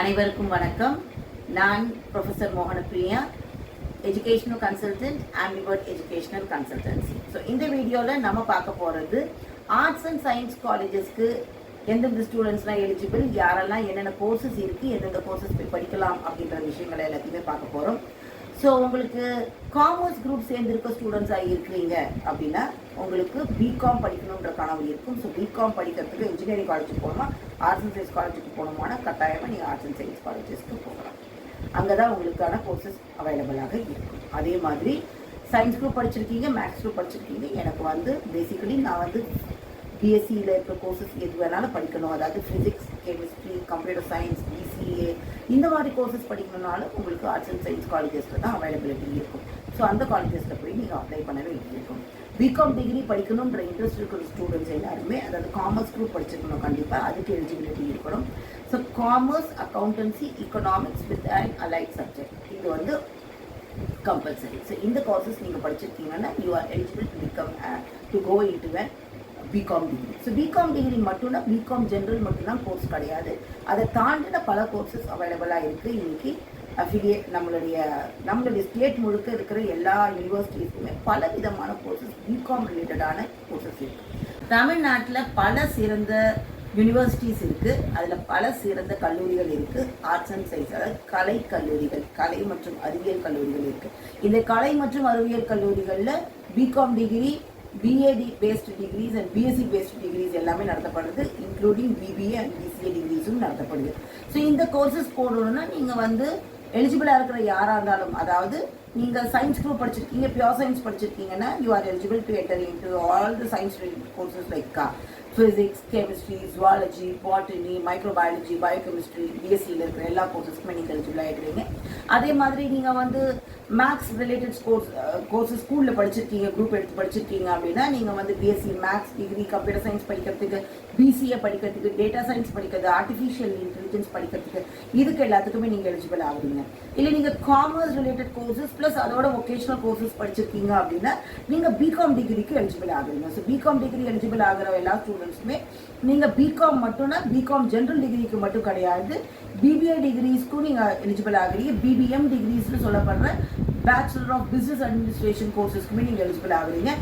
அனைவருக்கும் வணக்கம். நான் professor Mohanapriya, educational consultant, ambivert educational consultancy. So இந்த வீடியோவில் நம்ம பார்க்க போகிறது ஆர்ட்ஸ் அண்ட் சயின்ஸ் காலேஜஸ்க்கு எந்தெந்த ஸ்டூடெண்ட்ஸ்லாம் எலிஜிபிள், யாரெல்லாம் என்னென்ன கோர்சஸ் இருக்குது, எந்தெந்த கோர்சஸ் போய் படிக்கலாம் அப்படின்ற விஷயங்களை எல்லாத்தையுமே பார்க்க போகிறோம். ஸோ உங்களுக்கு காமர்ஸ் குரூப் சேர்ந்துருக்க ஸ்டூடெண்ட்ஸாக இருக்கிறீங்க அப்படின்னா உங்களுக்கு பிகாம் படிக்கணுன்ற கனவு இருக்கும். ஸோ பிகாம் படிக்கிறதுக்கு இன்ஜினியரிங் காலேஜுக்கு போகணுமா, ஆர்ட்ஸ் அண்ட் சயின்ஸ் காலேஜுக்கு போகணுமானா கட்டாயமாக நீங்கள் ஆர்ட்ஸ் அண்ட் சயின்ஸ் காலேஜஸ்க்கு போகலாம். அங்கே தான் உங்களுக்கான கோர்சஸ் அவைலபிளாக இருக்கும். அதே மாதிரி சயின்ஸ் குரூப் படிச்சிருக்கீங்க, மேக்ஸ் குரூப் படிச்சிருக்கீங்க, எனக்கு பேசிக்கலி நான் பிஎஸ்சியில் இருக்கிற கோர்சஸ் எது வேணாலும் படிக்கணும், அதாவது physics, chemistry, computer science, BCA இந்த மாதிரி கோர்சஸ் படிக்கணும்னாலும் உங்களுக்கு ஆர்ட்ஸ் அண்ட் சயின்ஸ் காலேஜஸில் தான் அவைலபிலிட்டி இருக்கும். ஸோ அந்த காலேஜஸில் போய் நீங்கள் அப்ளை பண்ண வேண்டியிருக்கும். பிகாம் டிகிரி படிக்கணுன்ற இன்ட்ரெஸ்ட் இருக்கிற ஸ்டூடெண்ட்ஸ் எல்லாருமே, அதாவது காமர்ஸ் குரூப் படிச்சிருக்கணும், கண்டிப்பாக அதுக்கு எலிஜிபிலிட்டி இருக்கணும். So commerce, accountancy, economics with and allied subject இது கம்பல்சரி. ஸோ இந்த கோர்சஸ் நீங்கள் படிச்சிருக்கீங்கன்னா you are eligible to become to go into a B Com degree. So B Com degree மட்டும்தான், பிகாம் ஜென்ரல் மட்டும்தான் கோர்ஸ் கிடையாது. அதை தாண்டின பல கோர்சஸ் அவைலபிளாக இருக்குது. இன்றைக்கி அஃபிலியேட் நம்மளுடைய ஸ்டேட் முழுக்க இருக்கிற எல்லா யூனிவர்சிட்டிஸுமே பல விதமான கோர்சஸ், பிகாம் ரிலேட்டடான கோர்சஸ் இருக்குது. தமிழ்நாட்டில் பல சிறந்த யூனிவர்சிட்டிஸ் இருக்குது, அதில் பல சிறந்த கல்லூரிகள் இருக்குது. ஆர்ட்ஸ் அண்ட் சயின்ஸ், அதாவது கலை கல்லூரிகள், கலை மற்றும் அறிவியல் கல்லூரிகள் இருக்குது. இந்த கலை மற்றும் அறிவியல் கல்லூரிகளில் பிகாம் டிகிரி, பிஏடி based degrees and B Sc based degrees எல்லாமே நடத்தப்படுது, இன்க்ளூடிங் பிபிஏ அண்ட் பிசிஏ டிகிரிஸும் நடத்தப்படுது. ஸோ இந்த கோர்சஸ் போடணும்னா நீங்கள் எலிஜிபிளாக இருக்கிற யாராக இருந்தாலும், அதாவது நீங்கள் சயின்ஸ் குரூப் படிச்சிருக்கீங்க, பியூர் சயின்ஸ் படிச்சிருக்கீங்கன்னா you are eligible to enter into all the science related courses like physics, chemistry, zoology, botany, microbiology, biochemistry, பிஎஸ்சியில் இருக்கிற எல்லா கோர்சஸ்க்குமே நீங்கள் எலிஜிபிளாக இருக்கிறீங்க. அதே மாதிரி நீங்கள் மேக்ஸ் ரிலேட்டட் கோர்சஸ் ஸ்கூலில் படிச்சிருக்கீங்க, குரூப் எடுத்து படிச்சிருக்கீங்க அப்படின்னா நீங்கள் BSc maths degree, computer science படிக்கிறதுக்கு, பிசிஏ படிக்கிறதுக்கு, டேட்டா சயின்ஸ் படிக்கிறது, ஆர்டிஃபிஷியல் இன்டெலிஜென்ஸ் படிக்கிறதுக்கு, இதுக்கு எல்லாத்துக்குமே நீங்கள் எலிஜிபிள் ஆகுறீங்க. இல்லை நீங்கள் காமர்ஸ் ரிலேட்டட் கோர்சஸ் ப்ளஸ் அதோட வொகேஷனல் கோர்சஸ் படிச்சிருக்கீங்க அப்படின்னா நீங்கள் பிகாம் டிகிரிக்கு எலிஜிபிள் ஆகுறீங்க. ஸோ பிகாம் டிகிரி எலிஜிபிள் ஆகிற எல்லா ஸ்டூடெண்ட்ஸுமே நீங்கள் பிகாம் மட்டும்னா பிகாம் ஜென்ரல் டிகிரிக்கு மட்டும் கிடையாது, பிபிஏ டிகிரிஸ்க்கும் நீங்கள் எலிஜிபிள் ஆகுறீங்க. பிபிஎம் டிகிரிஸ்னு சொல்லப்படுற பேச்சுலர் ஆஃப் பிஸ்னஸ் அட்மினிஸ்ட்ரேஷன் கோர்சஸ்க்குமே நீங்கள் எலிஜிபிள் ஆகுறீங்க.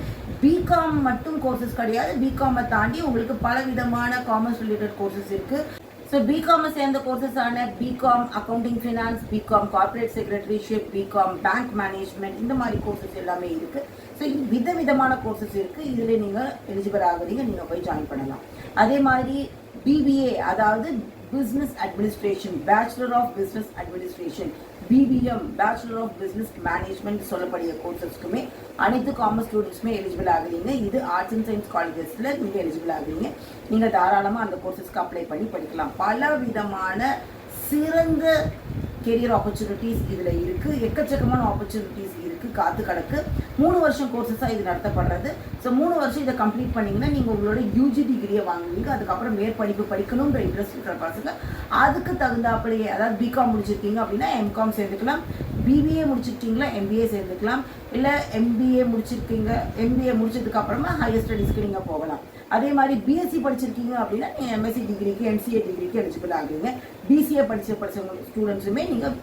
பிகாம் மட்டும் கோர்சஸ் கிடையாது, பிகாமை தாண்டி உங்களுக்கு பல விதமான காமர்ஸ் ரிலேட்டட் கோர்சஸ் இருக்குது. ஸோ பிகாமை சேர்ந்த கோர்சஸ் ஆன BCom accounting finance, BCom corporate secretaryship, BCom bank management, இந்த மாதிரி கோர்சஸ் எல்லாமே இருக்குது. ஸோ விதவிதமான கோர்சஸ் இருக்குது, இதில் நீங்கள் எலிஜிபிள் ஆகுறீங்க, நீங்கள் போய் ஜாயின் பண்ணலாம். அதே மாதிரி பிபிஏ, அதாவது business administration, bachelor of business administration, BBM bachelor of business management சொல்லக்கூடிய கோர்சஸ்க்குமே அனைத்து காமர்ஸ் ஸ்டூடெண்ட்ஸுமே எலிஜிபிள் ஆகுறீங்க. இது ஆர்ட்ஸ் அண்ட் சயின்ஸ் காலேஜஸில் நீங்கள் எலிஜிபிள் ஆகுறீங்க. நீங்கள் தாராளமாக அந்த கோர்சஸ்க்கு அப்ளை பண்ணி படிக்கலாம். பல விதமான சிறந்த கெரியர் ஆப்பர்ச்சுனிட்டிஸ் இதில் இருக்குது, எக்கச்சக்கமான ஆப்பர்ச்சுனிட்டிஸ் இருக்குது, காத்து கிடக்கு. 3 வருஷம் கோர்சஸாக இது நடத்தப்படுறது. ஸோ 3 வருஷம் இதை கம்ப்ளீட் பண்ணிங்கன்னா நீங்கள் உங்களோட யூஜி டிகிரியை வாங்குவீங்க. அதுக்கப்புறம் மேற்படிப்பு படிக்கணுன்ற இன்ட்ரெஸ்ட் இருக்கிற பசங்க அதுக்கு தகுந்தாப்படியே, அதாவது பிகாம் முடிச்சிருக்கீங்க அப்படின்னா எம்காம் சேர்ந்துக்கலாம், பிபிஏ முடிச்சிருக்கீங்களா எம்பிஏ சேர்ந்துக்கலாம், இல்லை எம்பிஏ முடிச்சதுக்கு அப்புறமா ஹையர் ஸ்டடீஸ்க்கு நீங்கள் போகலாம். அதே மாதிரி பிஎஸ்சி படிச்சிருக்கீங்க அப்படின்னா நீங்கள் எம்எஸ்சி டிகிரிக்கு, எம்சிஏ டிகிரிக்கு எலிஜிபிள் ஆகுவீங்க. பிசிஏ படிச்சவங்க ஸ்டூடெண்ட்ஸுமே நீங்கள்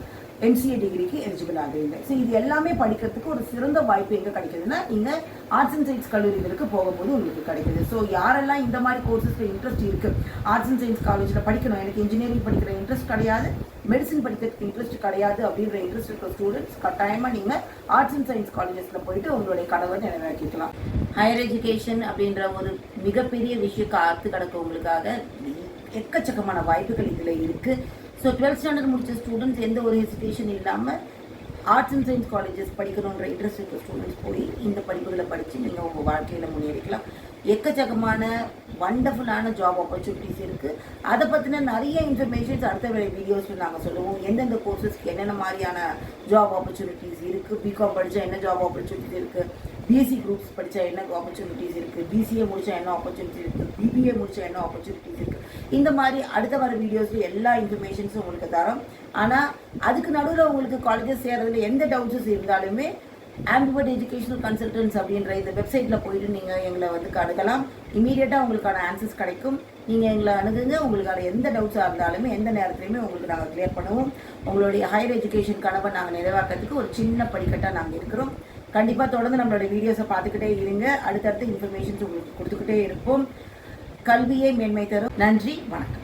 எம்சிஏ டிகிரிக்கு எலிஜிபிள் ஆகுவீங்க. ஸோ இது எல்லாமே படிக்கிறதுக்கு ஒரு சிறந்த வாய்ப்பு எங்கே கிடைக்குதுன்னா நீங்கள் ஆர்ட்ஸ் அண்ட் சயின்ஸ் கல்லூரிகளுக்கு போகும்போது உங்களுக்கு கிடைக்குது. ஸோ யாரெல்லாம் இந்த மாதிரி கோர்சஸில் இன்ட்ரெஸ்ட் இருக்குது, ஆர்ட்ஸ் அண்ட் சயின்ஸ் காலேஜில் படிக்கணும், எனக்கு இன்ஜினியரிங் படிக்கிற இன்ட்ரெஸ்ட் கிடையாது, மெடிசன் படிக்கிறதுக்கு இன்ட்ரெஸ்ட் கிடையாது அப்படின்ற இன்ட்ரெஸ்ட் இருக்கிற ஸ்டூடெண்ட்ஸ் கட்டாயமாக நீங்கள் ஆர்ட்ஸ் அண்ட் சயின்ஸ் காலேஜஸில் போயிட்டு உங்களுடைய கனவை நிறைவேற்றிக்கலாம். ஹையர் எஜுகேஷன் அப்படின்ற ஒரு மிகப்பெரிய விஷயம் காத்து கிடக்கவங்களுக்காக எக்கச்சக்கமான வாய்ப்புகள் இதில் இருக்குது. ஸோ 12th ஸ்டாண்டர்ட் முடித்த ஸ்டூடெண்ட்ஸ் எந்த ஒரு ஹெசிடேஷன் இல்லாமல் ஆர்ட்ஸ் அண்ட் சயின்ஸ் காலேஜஸ் படிக்கணுன்ற இன்ட்ரெஸ்ட் இருக்கிற ஸ்டூடெண்ட்ஸ் போய் இந்த படிப்புகளை படித்து நீங்கள் உங்கள் வாழ்க்கையில் முன்னேறிக்கலாம். எக்கச்சக்கமான வண்டர்ஃபுல்லான ஜாப் ஆப்பர்ச்சுனிட்டிஸ் இருக்குது. அதை பற்றின நிறைய இன்ஃபர்மேஷன்ஸ் அடுத்த வீடியோஸில் நாங்கள் சொல்லுவோம். எந்தெந்த கோர்சஸ்க்கு என்னென்ன மாதிரியான ஜாப் ஆப்பர்ச்சுனிட்டிஸ் இருக்குது, பிகாம் படித்தா என்ன ஜாப் ஆப்பர்ச்சுனிட்டிஸ் இருக்குது, பிஎஸ்சி குரூப்ஸ் படித்தா என்ன ஆப்பர்ச்சுனிட்டிஸ் இருக்குது, பிசிஏ முடித்தா என்ன ஆப்பர்ச்சுனிட்டிஸ் இருக்குது, பிபிஏ முடித்தா என்ன ஆப்பர்ச்சுனிட்டிஸ் இருக்குது, இந்த மாதிரி அடுத்த வர வீடியோஸில் எல்லா இன்ஃபர்மேஷன்ஸும் உங்களுக்கு தரோம். ஆனால் அதுக்கு நடுவில் உங்களுக்கு காலேஜஸ் சேர்றதுல எந்த டவுட்ஸஸ் இருந்தாலுமே ஆம்பிவர்ட் எஜுகேஷனல் கன்சல்டன்ஸ் அப்படின்ற இந்த வெப்சைட்டில் போயிட்டு நீங்கள் எங்களை அணுகலாம். இமீடியட்டாக உங்களுக்கான ஆன்சர்ஸ் கிடைக்கும். நீங்கள் எங்களை அணுகுங்க. உங்களுக்கு அது எந்த டவுட்ஸாக இருந்தாலுமே எந்த நேரத்துலையுமே உங்களுக்கு நாங்கள் கிளியர் பண்ணுவோம். உங்களுடைய ஹையர் எஜுகேஷன் கனவை நாங்கள் நிறைவாக்கிறதுக்கு ஒரு சின்ன படிக்கட்டாக நாங்கள் இருக்கிறோம். கண்டிப்பாக தொடர்ந்து நம்மளுடைய வீடியோஸை பார்த்துக்கிட்டே இருங்க. அடுத்தடுத்த இன்ஃபர்மேஷன்ஸ் உங்களுக்கு கொடுத்துக்கிட்டே இருப்போம். கல்வியை மேன்மை தரும். நன்றி, வணக்கம்.